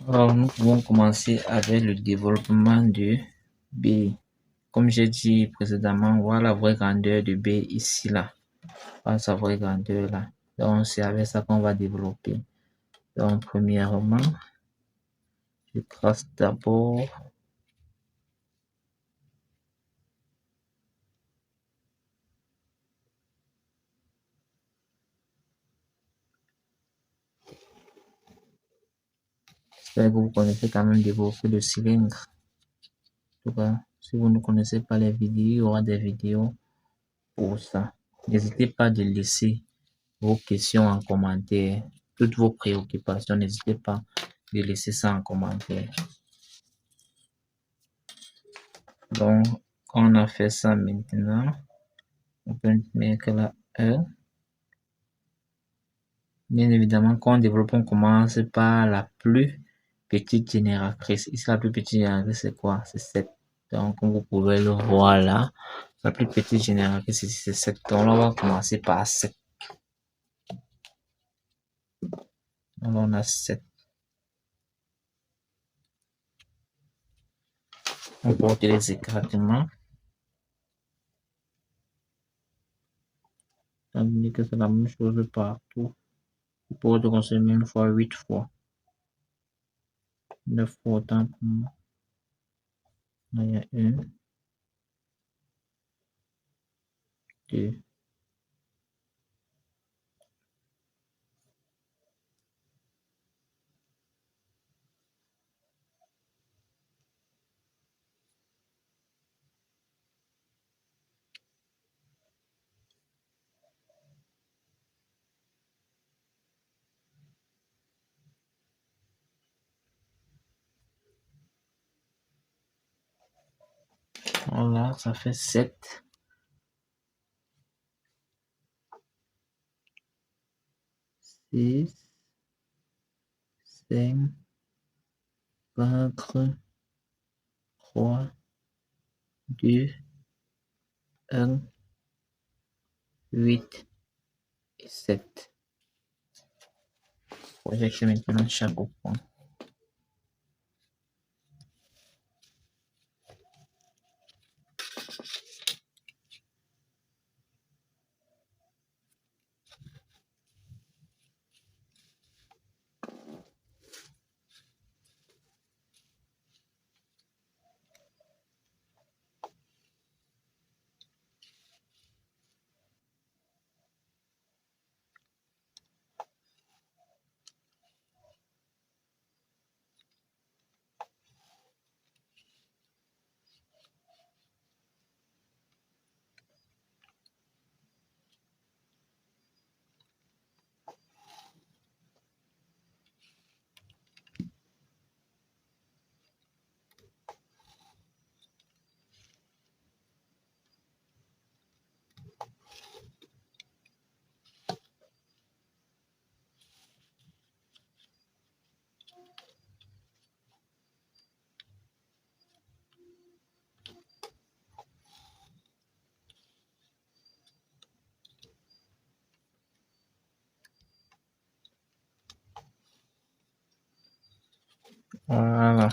Alors, nous pouvons commencer avec le développement de B. Comme j'ai dit précédemment, voilà la vraie grandeur de B ici, là. Voilà sa vraie grandeur, là. Donc, c'est avec ça qu'on va développer. Donc, premièrement, je trace d'abord j'espère que vous connaissez quand même développer le cylindre. En tout cas, si vous ne connaissez pas les vidéos, il y aura des vidéos pour ça. N'hésitez pas de laisser vos questions en commentaire, toutes vos préoccupations, n'hésitez pas de laisser ça en commentaire. Donc, quand on a fait ça maintenant, on peut mettre la E. Bien évidemment, quand on développe, on commence par la plus petite génératrice. Ici, la plus petite génératrice, c'est quoi? C'est 7. Donc, comme vous pouvez le voir là, la plus petite génératrice ici, c'est 7. Donc, là, on va commencer par 7. Donc, là, on a 7. On peut utiliser écartements. Ça veut dire que c'est la même chose partout. Vous pouvez le consommer une fois, 8 fois. 9 fois autant pour moi. Là, il y a 1, 2. Voilà, ça fait 7. 6, 5, 4, 3, 2, 1, 8 et 7. Projection maintenant chaque point. Voilà.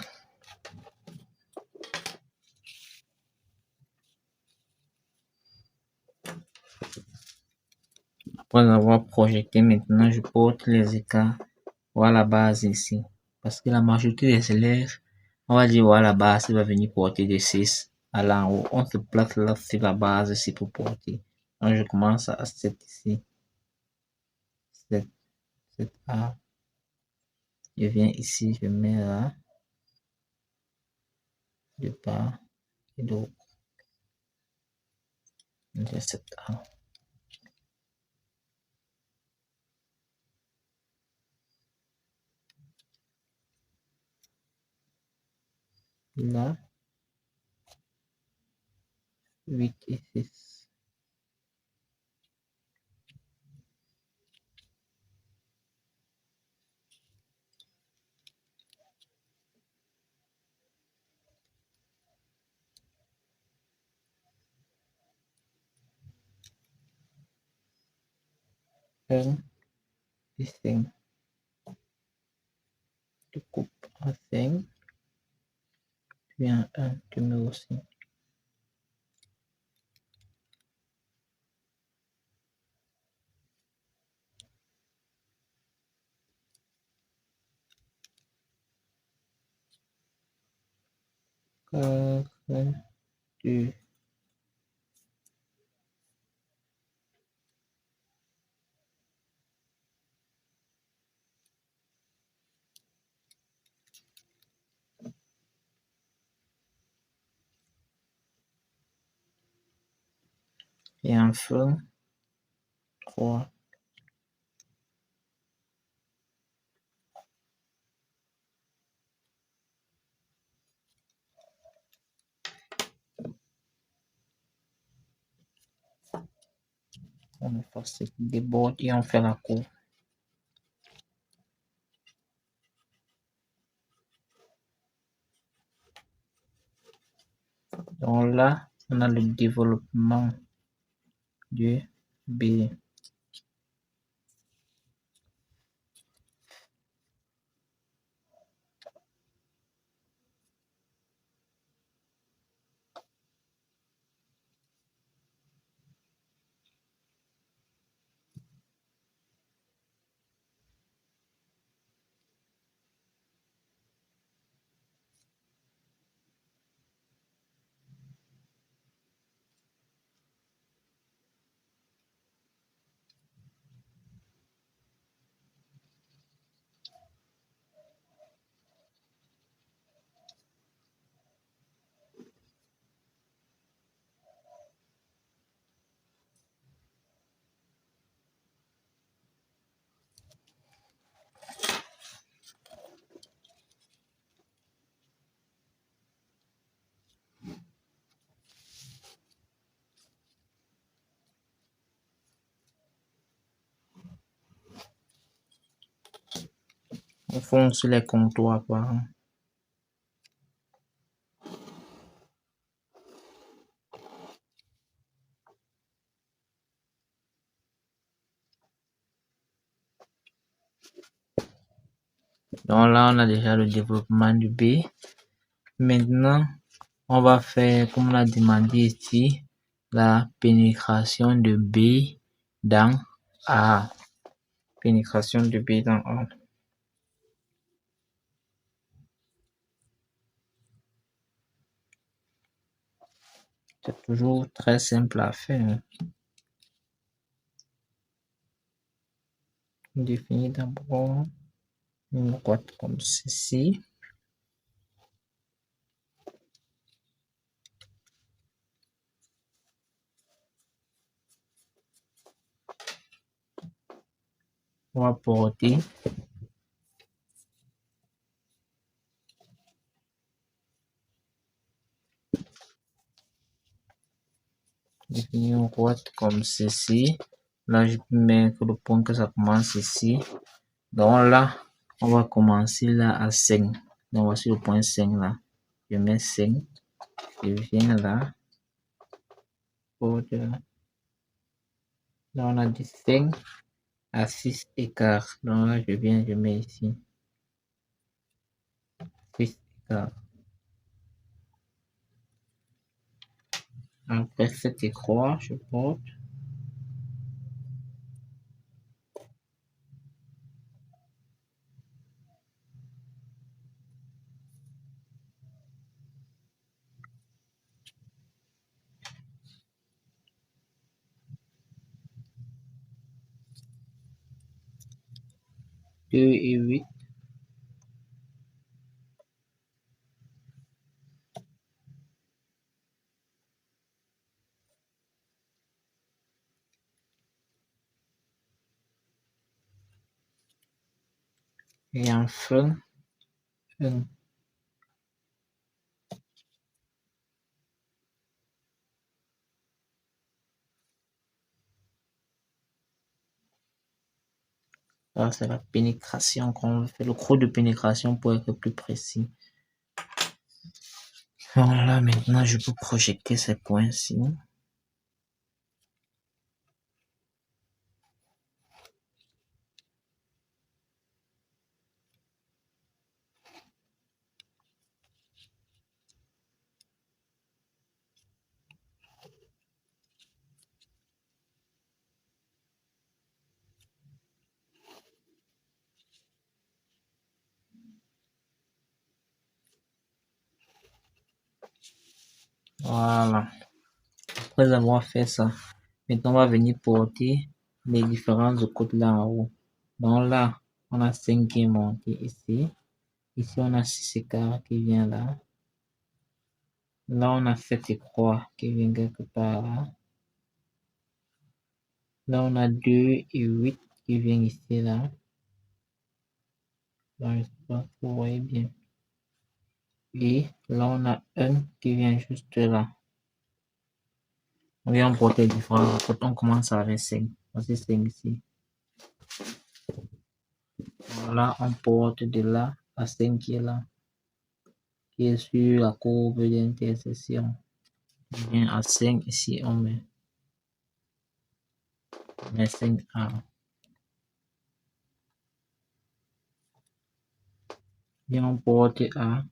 Après avoir projeté, maintenant, je porte les écarts. Voilà la base ici. Parce que la majorité des élèves, on va dire, voilà la base, il va venir porter de 6 à l'en haut. On se place là sur la base ici pour porter. Donc, je commence à 7 ici. 7, 7A. Je viens ici, je mets là. De part et d'autre. J'ai 7A. Là, 8 et 6. Un et 5. Je coupe. un 5, puis un 1, tu mets aussi. Du et enfin 3. On efface ce qui déborde et on fait la courbe. Donc là, on a le développement du B. On fonce les comptoirs par un. Donc là, on a déjà le développement du B. Maintenant, on va faire, comme on a demandé ici, la pénétration de B dans A. Pénétration de B dans A. C'est toujours très simple à faire. On définit d'abord une droite comme ceci. On va porter définir une droite comme ceci. Là, je peux mettre le point que ça commence ici. Donc là, on va commencer là à 5. Donc voici le point 5 là. Je mets 5. Je viens là. Là, on a dit 5 à 6 écarts. Donc là, je mets ici 6 écarts. Après cette écrou, je porte. Deux et 8. Et enfin, 1. Là, c'est la pénétration qu'on fait, le creux de pénétration pour être plus précis. Voilà, maintenant, je peux projeter ces points-ci. Voilà. Après avoir fait ça, maintenant on va venir porter les différentes côtes là en haut. Donc là, on a 5 qui est monté ici. Ici, on a 6 écarts qui vient là. Là, on a 7 et croix qui vient quelque part là. Là, on a 2 et 8 qui viennent ici là. Dans l'espace, vous voyez bien. Et là, on a 1 qui vient juste là. On vient porter différents. Quand on commence avec 5. Voici 5 ici. Là, on porte de là à 5 qui est là. Qui est sur la courbe d'intersection. On vient à 5 ici, on met 5A. Bien, on porte A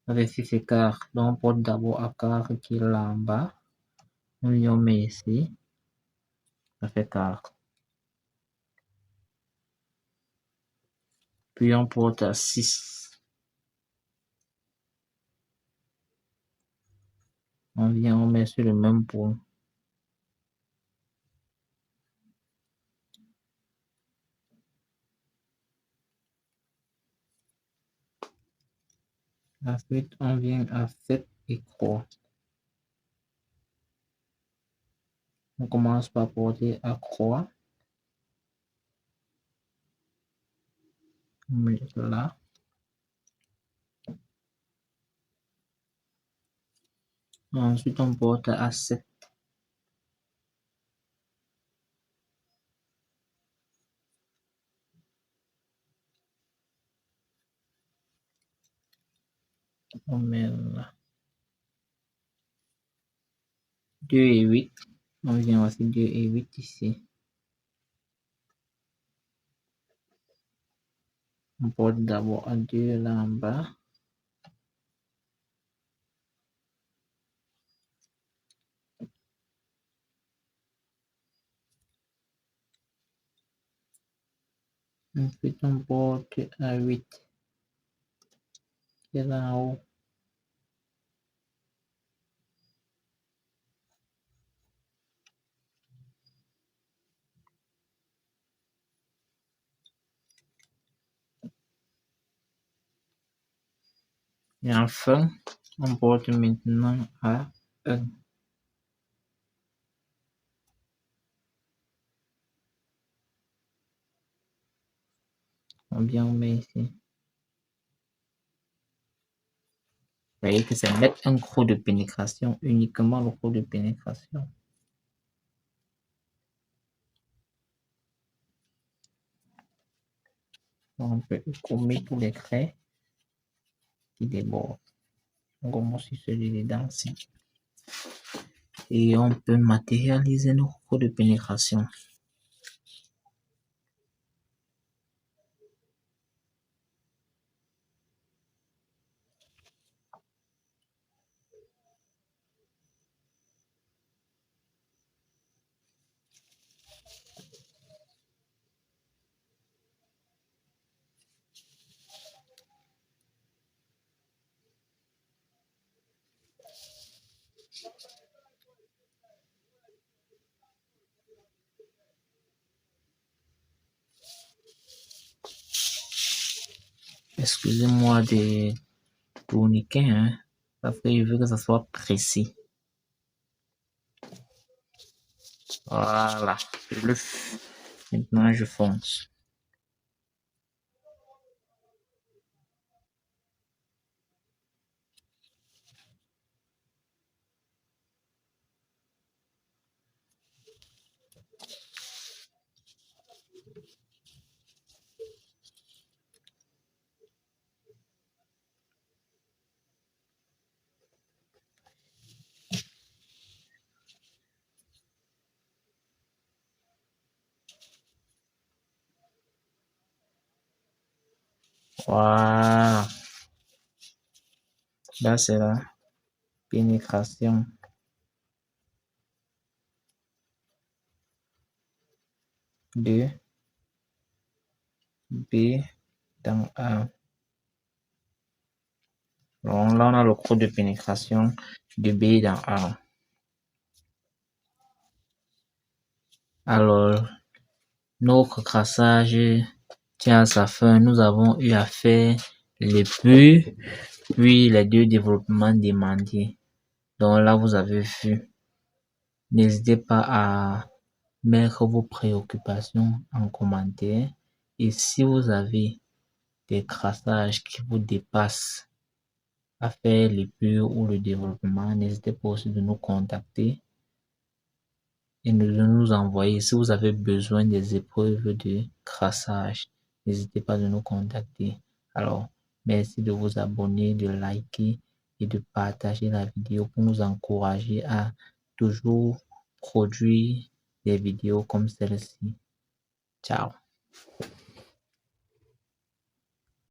avec 6 écarts. Donc, on porte d'abord A quart qui est là en bas. On met ici. Ça fait quart. Puis, on porte à 6. On vient, on met sur le même point. Ensuite, on vient à 7 et croix. On commence par porter à croix. On met là. Ensuite, on porte à 7. On met là. 2 et 8. On vient aussi 2 et 8 ici. On porte d'abord à 2 là en bas. Ensuite, on porte à 8 qui est là en haut. Et enfin, on porte maintenant à 1. Combien on met ici? Vous voyez que c'est mettre un gros de pénétration, uniquement le gros de pénétration. Donc, on peut gommer tous les traits qui débordent. On gomme aussi celui dedans ici. Et on peut matérialiser nos gros de pénétration. Excusez-moi des tourniquets, hein, parce que je veux que ça soit précis. Voilà, maintenant je fonce. Voilà, là c'est la pénétration de B dans A. Donc là, on a le code de pénétration de B dans A. Alors, notre traçage tient à sa fin. Nous avons eu à faire les puis les deux développements demandés. Donc là, vous avez vu. N'hésitez pas à mettre vos préoccupations en commentaire. Et si vous avez des traçages qui vous dépassent à faire les purs ou le développement, n'hésitez pas aussi de nous contacter et de nous envoyer. Si vous avez besoin des épreuves de traçage, n'hésitez pas de nous contacter. Alors, merci de vous abonner, de liker et de partager la vidéo pour nous encourager à toujours produire des vidéos comme celle-ci. Ciao.